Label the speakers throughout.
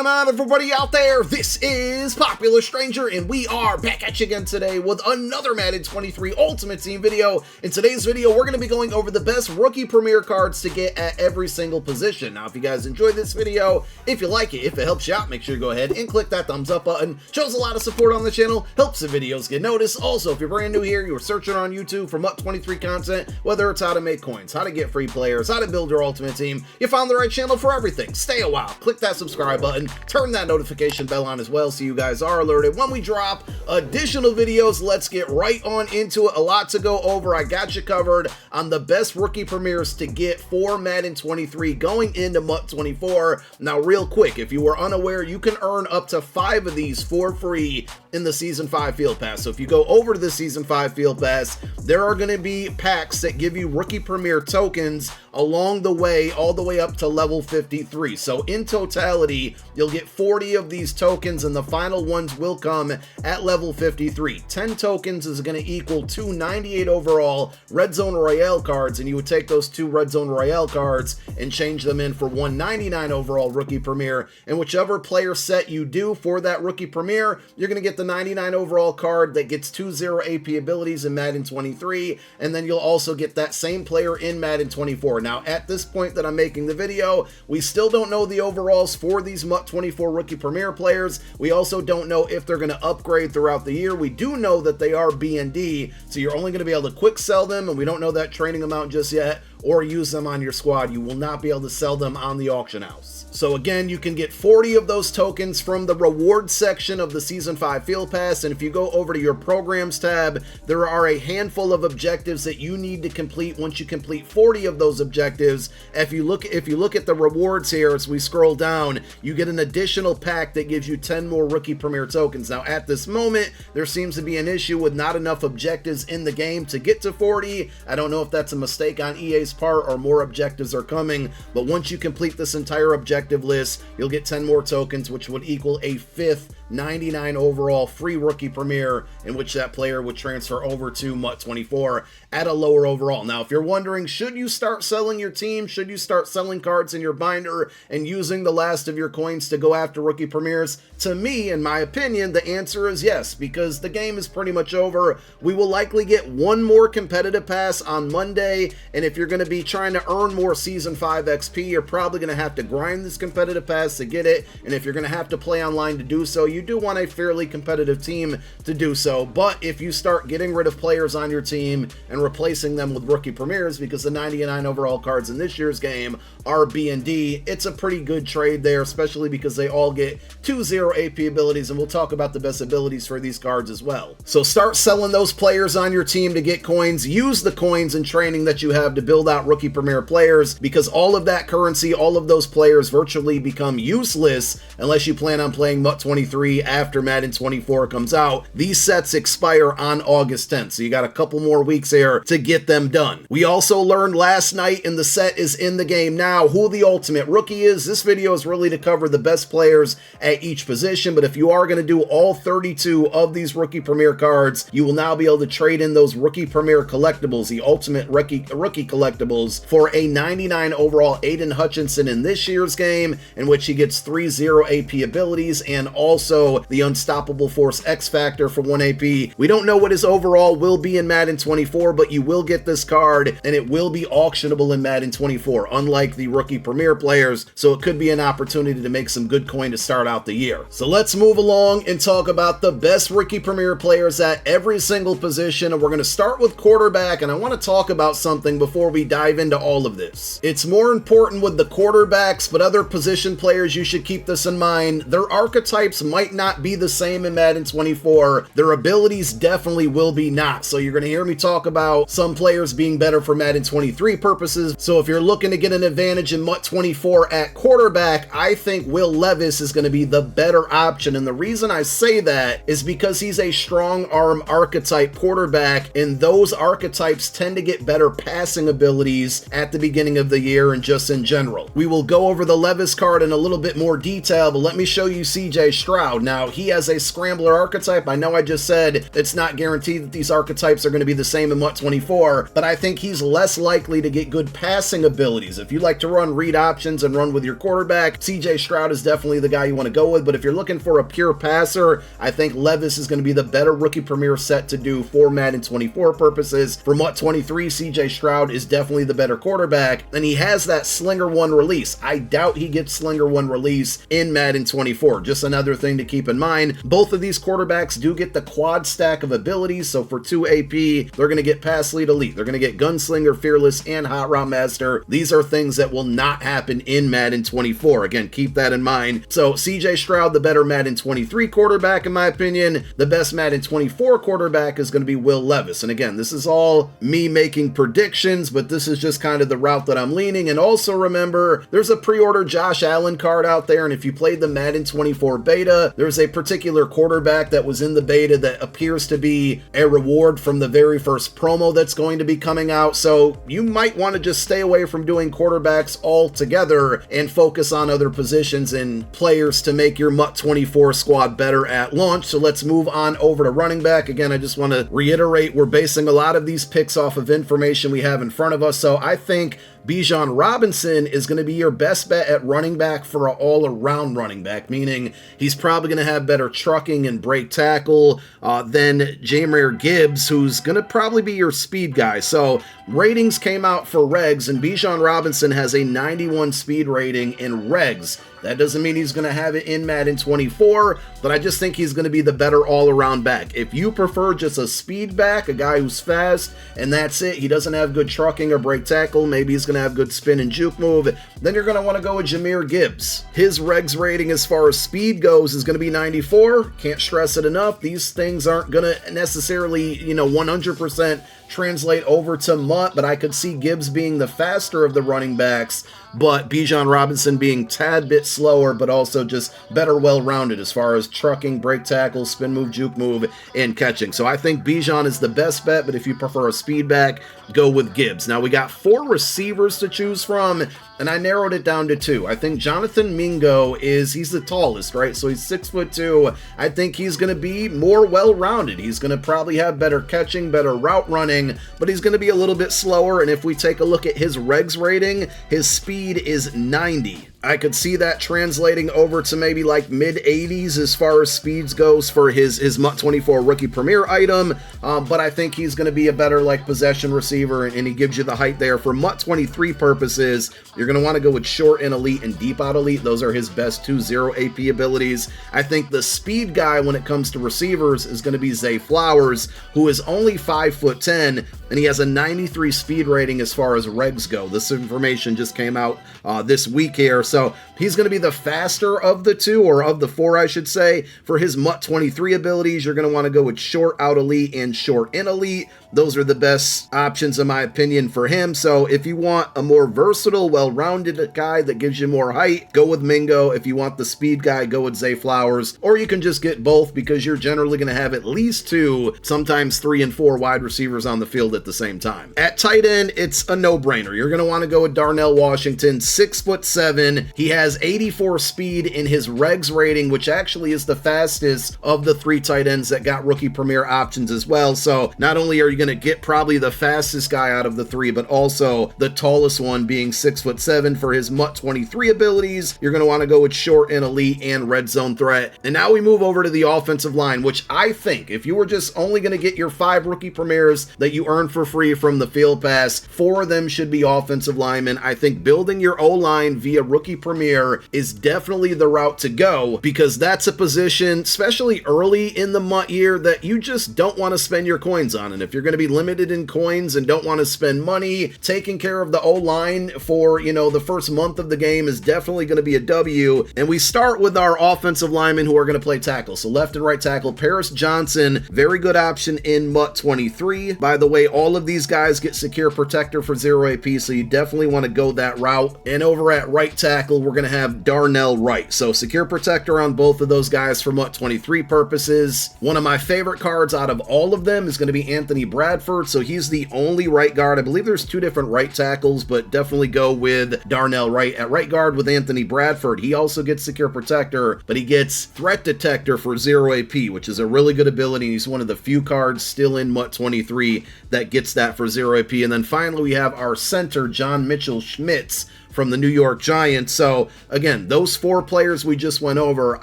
Speaker 1: going on, everybody out there? This is Popular Stranger, and we are back at you again today with another Madden 23 Ultimate Team video. In today's video, we're going to be going over the best rookie premier cards to get at every single position. Now, if you guys enjoyed this video, if you like it, if it helps you out, make sure you go ahead and click that thumbs up button. Shows a lot of support on the channel, helps the videos get noticed. Also, if you're brand new here, you're searching on YouTube for MUT 23 content, whether it's how to make coins, how to get free players, how to build your ultimate team, you found the right channel for everything. Stay a while, click that subscribe button, turn that notification bell on as well so you guys are alerted when we drop additional videos. Let's get right on into it. A lot to go over. I got you covered on the best rookie premieres to get for Madden 23 going into MUT 24. Now, real quick, if you were unaware, you can earn up to 5 of these for free in the Season 5 Field Pass. So if you go over to the Season 5 Field Pass, there are going to be packs that give you rookie premier tokens along the way, all the way up to level 53. So in totality, you'll get 40 of these tokens, and the final ones will come at level 53. 10 tokens is going to equal 298 overall Red Zone Royale cards, and you would take those 2 Red Zone Royale cards and change them in for 199 overall rookie premier. And whichever player set you do for that rookie premier, you're going to get the 99 overall card that gets 2-0 AP abilities in Madden 23, and then you'll also get that same player in Madden 24. Now, at this point that I'm making the video, we still don't know the overalls for these MUT 24 rookie premier players. We also don't know if they're going to upgrade throughout the year. We do know that they are B&D, so you're only going to be able to quick sell them, and we don't know that training amount just yet, or use them on your squad. You will not be able to sell them on the auction house. So again, you can get 40 of those tokens from the rewards section of the Season 5 Field Pass, and if you go over to your programs tab, there are a handful of objectives that you need to complete. Once you complete 40 of those objectives, if you look at the rewards here, as we scroll down, you get an additional pack that gives you 10 more rookie premier tokens. Now, at this moment, there seems to be an issue with not enough objectives in the game to get to 40. I don't know if that's a mistake on EA's part or more objectives are coming, but once you complete this entire objective list, you'll get 10 more tokens, which would equal a 5th 99 overall free rookie premier, in which that player would transfer over to MUT 24 at a lower overall. Now, if you're wondering, should you start selling your team? Should you start selling cards in your binder and using the last of your coins to go after rookie premieres? To me, in my opinion, the answer is yes, because the game is pretty much over. We will likely get one more competitive pass on Monday, and if you're going to be trying to earn more Season 5 XP, you're probably going to have to grind this competitive pass to get it, and if you're going to have to play online to do so, you do want a fairly competitive team to do so. But if you start getting rid of players on your team and replacing them with rookie premieres, because the 99 overall cards in this year's game are B&D, it's a pretty good trade there, especially because they all get 2-0 AP abilities, and we'll talk about the best abilities for these cards as well. So start selling those players on your team to get coins. Use the coins and training that you have to build out rookie premier players, because all of that currency, all of those players virtually become useless unless you plan on playing MUT 23 after Madden 24 comes out. These sets expire on August 10th, so you got a couple more weeks here to get them done. We also learned last night, and the set is in the game now, who the ultimate rookie is. This video is really to cover the best players at each position, but if you are going to do all 32 of these rookie premier cards, you will now be able to trade in those rookie premier collectibles, the ultimate rookie collectibles, for a 99 overall Aiden Hutchinson in this year's game, in which he gets 3-0 AP abilities, and also the Unstoppable Force X Factor for 1 AP. We don't know what his overall will be in Madden 24, but you will get this card, and it will be auctionable in Madden 24, unlike the rookie premier players, so it could be an opportunity to make some good coin to start out the year. So let's move along and talk about the best rookie premier players at every single position, and we're going to start with quarterback, and I want to talk about something before we dive into all of this. It's more important with the quarterbacks, but other position players, you should keep this in mind. Their archetypes might not be the same in Madden 24. Their abilities definitely will be not. So you're going to hear me talk about some players being better for Madden 23 purposes. So if you're looking to get an advantage in MUT 24 at quarterback, I think Will Levis is going to be the better option. And the reason I say that is because he's a strong arm archetype quarterback, and those archetypes tend to get better passing ability abilities at the beginning of the year and just in general. We will go over the Levis card in a little bit more detail, but let me show you CJ Stroud. Now, he has a scrambler archetype. I know I just said it's not guaranteed that these archetypes are going to be the same in MUT 24, but I think he's less likely to get good passing abilities. If you like to run read options and run with your quarterback, CJ Stroud is definitely the guy you want to go with, but if you're looking for a pure passer, I think Levis is going to be the better rookie premier set to do for Madden 24 purposes. For MUT 23, CJ Stroud is definitely the better quarterback, and he has that Slinger 1 release. I doubt he gets Slinger 1 release in Madden 24. Just another thing to keep in mind. Both of these quarterbacks do get the quad stack of abilities, so for 2 AP, they're going to get Pass Lead Elite. They're going to get Gunslinger, Fearless, and Hot Route Master. These are things that will not happen in Madden 24. Again, keep that in mind. So CJ Stroud, the better Madden 23 quarterback, in my opinion. The best Madden 24 quarterback is going to be Will Levis. And again, this is all me making predictions, but this is just kind of the route that I'm leaning. And also remember, there's a pre-order Josh Allen card out there, and if you played the Madden 24 beta, there's a particular quarterback that was in the beta that appears to be a reward from the very first promo that's going to be coming out. So you might want to just stay away from doing quarterbacks altogether and focus on other positions and players to make your MUT 24 squad better at launch. So let's move on over to running back. Again, I just want to reiterate, we're basing a lot of these picks off of information we have in front of us. So I think Bijan Robinson is going to be your best bet at running back for an all-around running back, meaning he's probably going to have better trucking and break tackle than Jahmyr Gibbs, who's going to probably be your speed guy. So ratings came out for regs, and Bijan Robinson has a 91 speed rating in regs. That doesn't mean he's going to have it in Madden 24, but I just think he's going to be the better all-around back. If you prefer just a speed back, a guy who's fast, and that's it, he doesn't have good trucking or break tackle, maybe he's going to have good spin and juke move, then you're going to want to go with Jahmyr Gibbs. His regs rating as far as speed goes is going to be 94. Can't stress it enough. These things aren't going to necessarily, 100% translate over to MUT, but I could see Gibbs being the faster of the running backs, but Bijan Robinson being tad bit slower, but also just better well-rounded as far as trucking, break tackle, spin move, juke move, and catching. So I think Bijan is the best bet, but if you prefer a speed back, go with Gibbs. Now we got 4 receivers to choose from, and I narrowed it down to 2. I think Jonathan Mingo he's the tallest, right? So he's 6'2". I think he's going to be more well-rounded. He's going to probably have better catching, better route running, but he's going to be a little bit slower. And if we take a look at his regs rating, his speed is 90. I could see that translating over to maybe like mid-80s as far as speeds goes for his MUT 24 Rookie Premier item, but I think he's going to be a better like possession receiver, and he gives you the height there. For MUT 23 purposes, you're going to want to go with short and elite and deep out elite. Those are his best 2-0 AP abilities. I think the speed guy when it comes to receivers is going to be Zay Flowers, who is only 5'10", and he has a 93 speed rating as far as regs go. This information just came out this week here. So he's going to be the faster of the 2, or of the 4, I should say. For his MUT 23 abilities, you're going to want to go with short out elite and short in elite. Those are the best options, in my opinion, for him. So if you want a more versatile, well-rounded guy that gives you more height, go with Mingo. If you want the speed guy, go with Zay Flowers. Or you can just get both, because you're generally going to have at least 2, sometimes 3 and 4 wide receivers on the field at the same time. At tight end, it's a no-brainer. You're going to want to go with Darnell Washington, 6'7". He has 84 speed in his regs rating, which actually is the fastest of the 3 tight ends that got Rookie Premier options as well. So not only are you going to get probably the fastest guy out of the 3, but also the tallest one, being 6'7". For his MUT 23 abilities, you're going to want to go with short and elite and red zone threat. And now we move over to the offensive line, which I think if you were just only going to get your 5 Rookie Premiers that you earn for free from the Field Pass, 4 of them should be offensive linemen. I think building your O-line via Rookie Premier is definitely the route to go, because that's a position, especially early in the MUT year, that you just don't want to spend your coins on. And if you're going to be limited in coins and don't want to spend money, taking care of the O-line for, the first month of the game is definitely going to be a W. And we start with our offensive linemen who are going to play tackle. So left and right tackle, Paris Johnson, very good option in MUT 23. By the way, all of these guys get secure protector for 0 AP, so you definitely want to go that route. And over at right tackle, we're going going to have Darnell Wright. So secure protector on both of those guys for MUT 23 purposes. One of my favorite cards out of all of them is going to be Anthony Bradford. So he's the only right guard. I believe there's two different right tackles, but definitely go with Darnell Wright at right guard with Anthony Bradford. He also gets secure protector, but he gets threat detector for 0 AP, which is a really good ability. He's one of the few cards still in MUT 23 that gets that for 0 AP. And then finally, we have our center, John Mitchell-Schmitz, from the New York Giants. So again, those 4 players we just went over,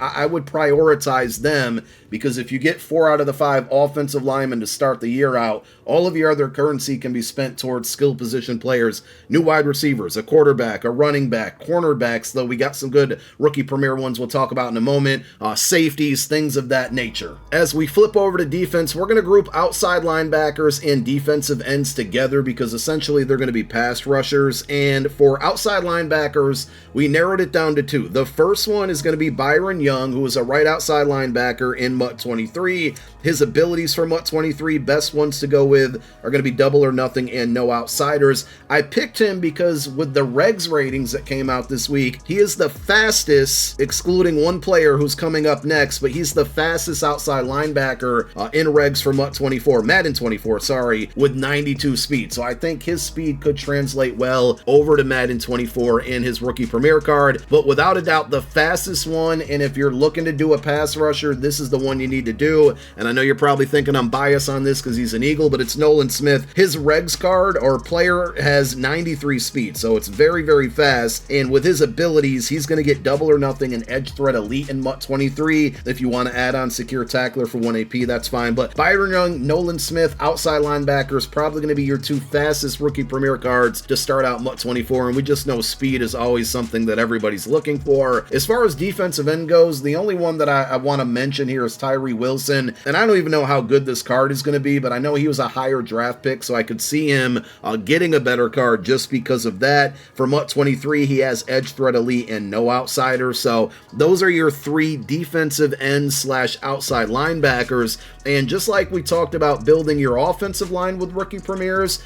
Speaker 1: I would prioritize them, because if you get 4 out of the 5 offensive linemen to start the year out, all of your other currency can be spent towards skill position players, new wide receivers, a quarterback, a running back, cornerbacks, though we got some good rookie premier ones we'll talk about in a moment, safeties, things of that nature. As we flip over to defense, we're going to group outside linebackers and defensive ends together, because essentially they're going to be pass rushers. And for outside linebackers, we narrowed it down to 2. The first one is going to be Byron Young, who is a right outside linebacker in MUT 23. His abilities for MUT 23, best ones to go with are going to be double or nothing and no outsiders. I picked him because with the regs ratings that came out this week, he is the fastest, excluding one player who's coming up next, but he's the fastest outside linebacker in regs for MUT 24, Madden 24, sorry, with 92 speed. So I think his speed could translate well over to Madden 24 in his rookie premier card, but without a doubt the fastest one. And if you're looking to do a pass rusher, this is the one you need to do. And I know you're probably thinking I'm biased on this because he's an Eagle, but it's Nolan Smith. His regs card or player has 93 speed, so it's very, very fast. And with his abilities, he's going to get double or nothing and edge threat elite in MUT 23. If you want to add on secure tackler for 1 AP, that's fine. But Byron Young, Nolan Smith, outside linebacker is probably going to be your 2 fastest rookie premier cards to start out MUT 24. And we just know speed is always something that everybody's looking for. As far as defensive end goes, the only one that I want to mention here is Tyree Wilson. And I don't even know how good this card is going to be, but I know he was a higher draft pick, so I could see him getting a better card just because of that. For MUT 23, he has edge threat elite and no outsider. So those are your 3 defensive ends slash outside linebackers. And just like we talked about building your offensive line with rookie premieres,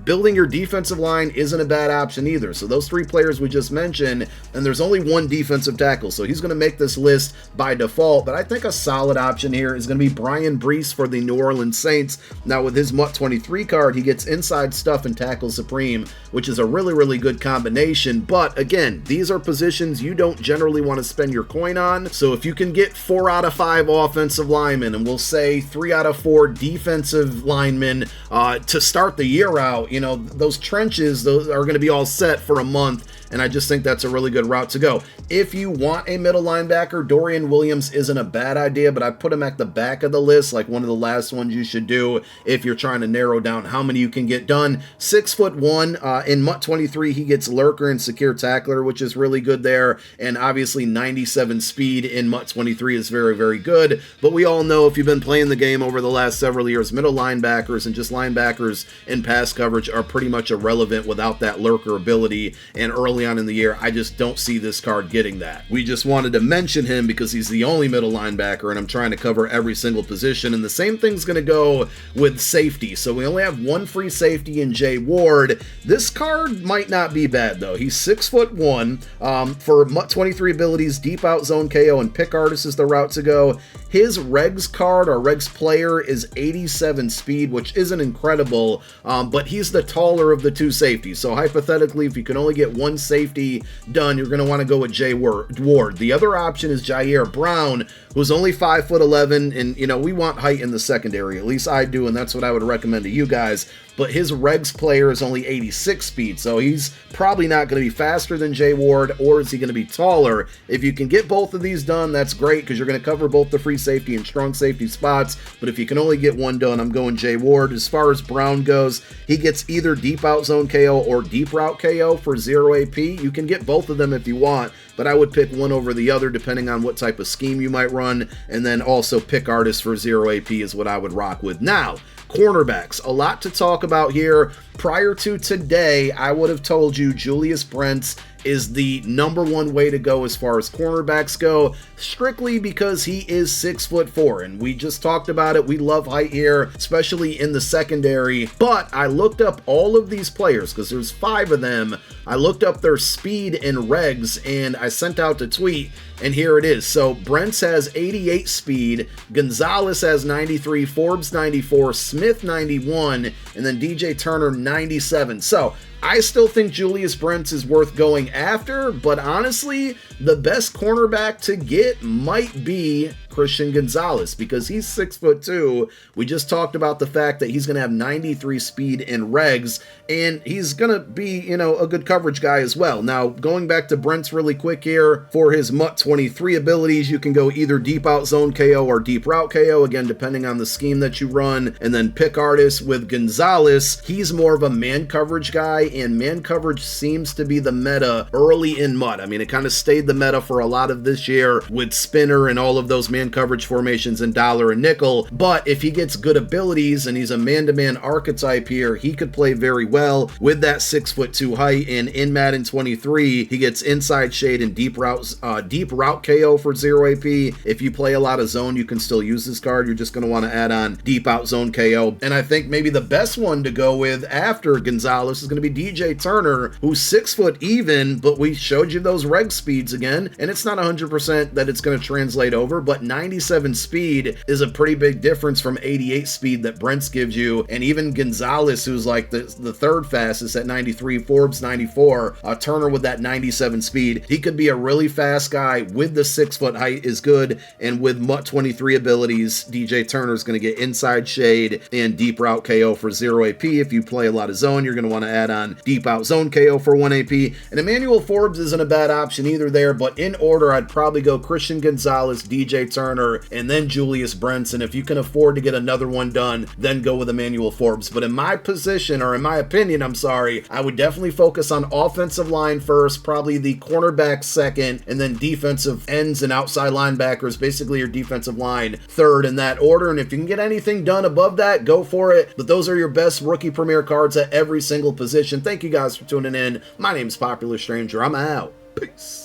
Speaker 1: building your defensive line isn't a bad option either. So those 3 players we just mentioned, and there's only 1 defensive tackle, so he's going to make this list by default. But I think a solid option here is going to be Brian Brees for the New Orleans Saints. Now with his MUT 23 card, he gets inside stuff and tackle supreme, which is a really, really good combination. But again, these are positions you don't generally want to spend your coin on. So if you can get 4 out of 5 offensive linemen, and we'll say 3 out of 4 defensive linemen to start the year out, you know, those trenches, those are going to be all set for a month. And I just think that's a really good route to go. If you want a middle linebacker, Dorian Williams isn't a bad idea, but I put him at the back of the list, like one of the last ones you should do if you're trying to narrow down how many you can get done. 6'1", in MUT 23, he gets lurker and secure tackler, which is really good there. And obviously 97 speed in MUT 23 is very, very good. But we all know if you've been playing the game over the last several years, middle linebackers and just linebackers in pass coverage are pretty much irrelevant without that lurker ability. And early on in the year, I just don't see this card getting that. We just wanted to mention him because he's the only middle linebacker, and I'm trying to cover every single position. And the same thing's going to go with safety. So we only have 1 free safety in Jay Ward. This card might not be bad though. He's 6'1". For MUT 23 abilities, deep out zone KO and pick artist is the route to go. His regs card or regs player is 87 speed, which isn't incredible, but he's the taller of the 2 safeties. So hypothetically, if you can only get 1 safety done, you're going to want to go with Jay Ward. The other option is Jair Brown, who's only 5'11", and you know, we want height in the secondary, at least I do, and that's what I would recommend to you guys. But his regs player is only 86 speed, so he's probably not going to be faster than Jay Ward, or is he going to be taller? If you can get both of these done, that's great, because you're going to cover both the free safety and strong safety spots. But if you can only get 1 done, I'm going Jay Ward. As far as Brown goes, he gets either deep out zone KO or deep route KO for 0 AP. You can get both of them if you want, but I would pick one over the other depending on what type of scheme you might run, and then also pick artist for 0 AP is what I would rock with. Now, cornerbacks, a lot to talk about here. Prior to today, I would have told you Julius Brents is the #1 way to go as far as cornerbacks go, strictly because he is 6'4", and we just talked about it. We love height here, especially in the secondary. But I looked up all of these players because there's 5 of them. I looked up their speed and regs, and I sent out the tweet, and here it is. So Brents has 88 speed, Gonzalez has 93, Forbes 94, Smith 91, and then DJ Turner 97. So I still think Julius Brents is worth going after, but honestly, the best cornerback to get might be Christian Gonzalez, because he's 6'2". We just talked about the fact that he's going to have 93 speed in regs, and he's going to be, you know, a good coverage guy as well. Now, going back to Brents really quick here, for his MUT 23 abilities, you can go either deep out zone KO or deep route KO, again, depending on the scheme that you run, and then pick artist with Gonzalez. He's more of a man coverage guy, and man coverage seems to be the meta early in MUT. I mean, it kind of stayed the meta for a lot of this year with spinner and all of those man coverage formations in dollar and nickel, but if he gets good abilities and he's a man-to-man archetype here, he could play very well with that 6'2" height. And in Madden 23, he gets inside shade and deep route KO for 0 AP. If you play a lot of zone, you can still use this card. You're just going to want to add on deep out zone KO. And I think maybe the best one to go with after Gonzalez is going to be DJ Turner, who's 6 foot even, but we showed you those reg speeds again, and it's not 100% that it's going to translate over, but 97 speed is a pretty big difference from 88 speed that Brents gives you. And even Gonzalez, who's like the third fastest at 93, Forbes 94, Turner with that 97 speed, he could be a really fast guy with the 6 foot height is good, and with MUT 23 abilities, DJ Turner is going to get inside shade and deep route KO for 0 AP. If you play a lot of zone, you're going to want to add on deep out zone KO for 1 AP, and Emmanuel Forbes isn't a bad option either there, but in order, I'd probably go Christian Gonzalez, DJ Turner, and then Julius Brents, and if you can afford to get another one done, then go with Emmanuel Forbes. But in my position, or in my opinion, I'm sorry, I would definitely focus on offensive line first, probably the cornerback second, and then defensive ends and outside linebackers, basically your defensive line third in that order. And if you can get anything done above that, go for it. But those are your best rookie premier cards at every single position. Thank you guys for tuning in. My name's Popular Stranger. I'm out. Peace.